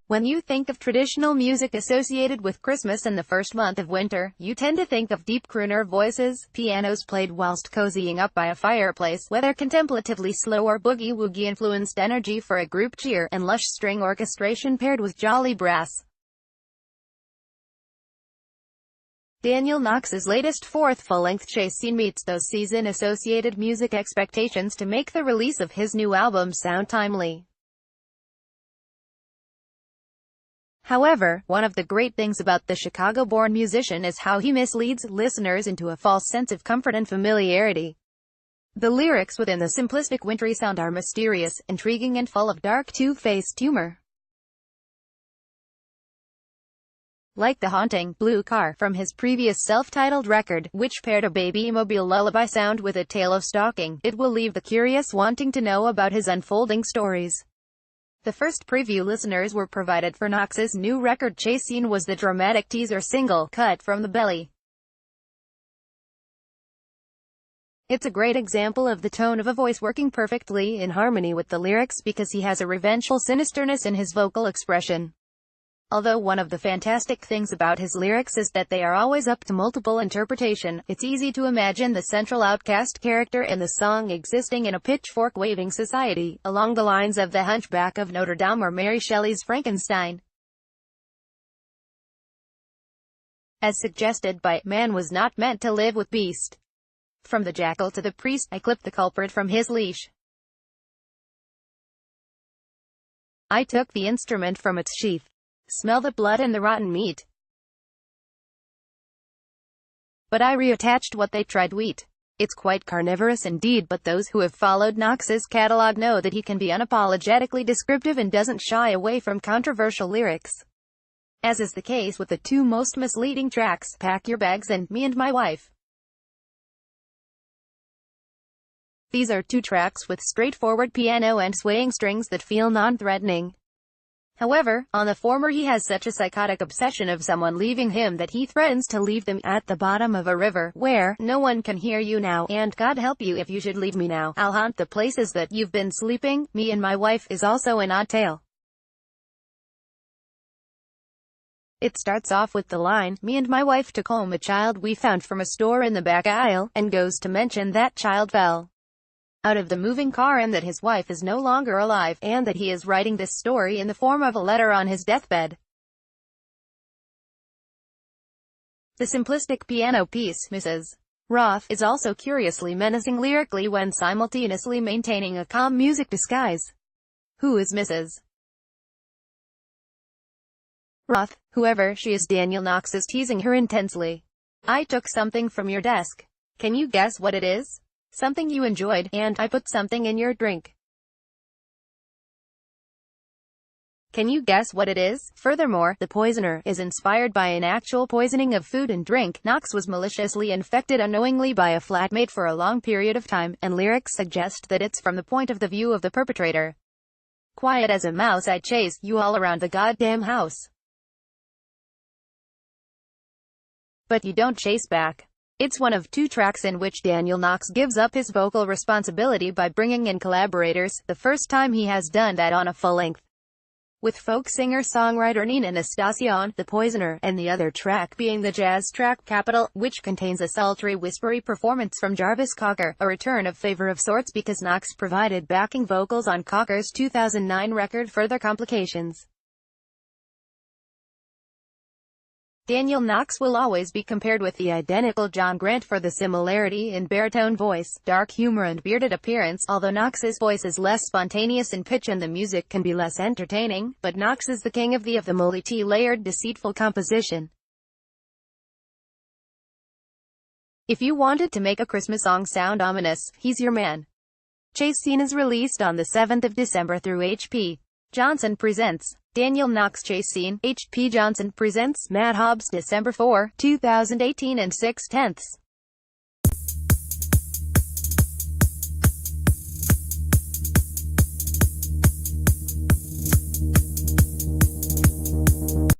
When you think of traditional music associated with Christmas and the first month of winter, you tend to think of deep crooner voices, pianos played whilst cozying up by a fireplace, whether contemplatively slow or boogie-woogie influenced energy for a group cheer, and lush string orchestration paired with jolly brass. Daniel Knox's latest fourth full-length chase scene meets those season-associated music expectations to make the release of his new album sound timely. However, one of the great things about the Chicago-born musician is how he misleads listeners into a false sense of comfort and familiarity. The lyrics within the simplistic wintry sound are mysterious, intriguing and full of dark two-faced humor. Like the haunting Blue Car from his previous self-titled record, which paired a baby-mobile lullaby sound with a tale of stalking, it will leave the curious wanting to know about his unfolding stories. The first preview listeners were provided for Knox's new record Chase Scene was the dramatic teaser single, Cut from the Belly. It's a great example of the tone of a voice working perfectly in harmony with the lyrics because he has a revengeful sinisterness in his vocal expression. Although one of the fantastic things about his lyrics is that they are always up to multiple interpretation, it's easy to imagine the central outcast character in the song existing in a pitchfork-waving society, along the lines of The Hunchback of Notre Dame or Mary Shelley's Frankenstein. As suggested by Man Was Not Meant to Live with Beast. From the jackal to the priest, I clipped the culprit from his leash. I took the instrument from its sheath. Smell the blood and the rotten meat. But I reattached what they tried to eat. It's quite carnivorous indeed, but those who have followed Knox's catalog know that he can be unapologetically descriptive and doesn't shy away from controversial lyrics. As is the case with the two most misleading tracks, Pack Your Bags and Me and My Wife. These are two tracks with straightforward piano and swaying strings that feel non-threatening. However, on the former he has such a psychotic obsession of someone leaving him that he threatens to leave them at the bottom of a river, where, no one can hear you now, and God help you if you should leave me now, I'll haunt the places that you've been sleeping. Me and My Wife is also an odd tale. It starts off with the line, Me and my wife took home a child we found from a store in the back aisle, and goes to mention that child fell out of the moving car and that his wife is no longer alive, and that he is writing this story in the form of a letter on his deathbed. The simplistic piano piece, Mrs. Roth, is also curiously menacing lyrically when simultaneously maintaining a calm music disguise. Who is Mrs. Roth? Whoever she is, Daniel Knox is teasing her intensely. I took something from your desk. Can you guess what it is? Something you enjoyed, and I put something in your drink. Can you guess what it is? Furthermore, The Poisoner is inspired by an actual poisoning of food and drink. Knox was maliciously infected unknowingly by a flatmate for a long period of time, and lyrics suggest that it's from the point of the view of the perpetrator. Quiet as a mouse I chase you all around the goddamn house. But you don't chase back. It's one of two tracks in which Daniel Knox gives up his vocal responsibility by bringing in collaborators, the first time he has done that on a full length. With folk singer-songwriter Nina Anastasia on The Poisoner, and the other track being the jazz track Capital, which contains a sultry whispery performance from Jarvis Cocker, a return of favor of sorts because Knox provided backing vocals on Cocker's 2009 record Further Complications. Daniel Knox will always be compared with the identical John Grant for the similarity in baritone voice, dark humor and bearded appearance, although Knox's voice is less spontaneous in pitch and the music can be less entertaining, but Knox is the king of the multi-layered deceitful composition. If you wanted to make a Christmas song sound ominous, he's your man. Chase Scene is released on the 7th of December through H.P. Johnson Presents. Daniel Knox Chase Scene, H.P. Johnson Presents, Matt Hobbs December 4, 2018 and 6/10.